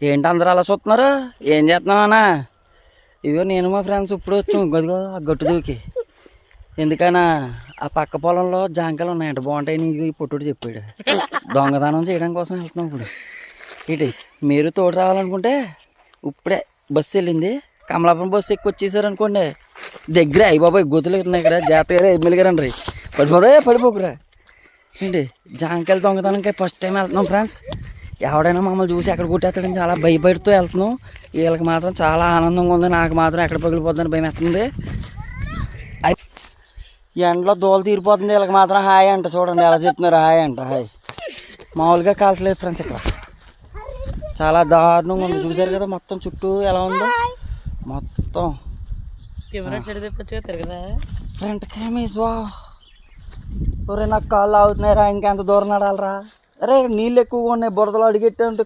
ఏంటి అందరూ అలా చూస్తున్నారు? ఏం చేస్తున్నావన్నా? ఇదిగో నేను మా ఫ్రెండ్స్ ఇప్పుడు వచ్చాం గదిగో ఆ గట్టు దూకి. ఎందుకన్నా ఆ పక్క పొలంలో జాంకాయలు ఉన్నాయంట, బాగుంటాయి. నీకు ఈ పొట్టుడు చెప్పాడు. దొంగదానం చేయడం కోసం వెళ్తున్నాం ఇప్పుడు. ఇటు మీరు తోడు రావాలనుకుంటే ఇప్పుడే బస్సు వెళ్ళింది. కమలాపురం బస్సు ఎక్కువ వచ్చేసారు అనుకోండి, దగ్గర అయ్యి బాబాయ్ గొతులు ఉన్నాయి ఇక్కడ. జాగ్రత్తగా ఎమ్మెల్యేగారండి, పడిపోకురా. ఏంటి జాంకాయలు దొంగతనంకి ఫస్ట్ టైం వెళ్తున్నాం ఫ్రెండ్స్. ఎవడైనా మమ్మల్ని చూసి ఎక్కడ కొట్టేస్తాడని చాలా భయపడుతూ వెళ్తున్నాం. వీళ్ళకి మాత్రం చాలా ఆనందంగా ఉంది, నాకు మాత్రం ఎక్కడ పగిలిపోతుందని భయం వేస్తుంది. ఎండలో దోలు తీరిపోతుంది, వీళ్ళకి మాత్రం హాయ్ అంట. చూడండి ఎలా చెప్తున్నారు, హాయ్ అంట. హాయ్ మామూలుగా కాల్చలేదు ఫ్రెండ్స్, ఇక్కడ చాలా దారుణంగా ఉంది. చూసారు కదా మొత్తం చుట్టూ ఎలా ఉందో మొత్తం. ఫ్రంట్ కెమెరా వా. ఒరే నాకు కాళ్ళు ఆగుతున్నాయిరా, ఇంకెంత దూరం నడాలరా. అరే నీళ్ళు ఎక్కువగా ఉన్నాయి, బురదలో అడిగెట్టే ఉంటే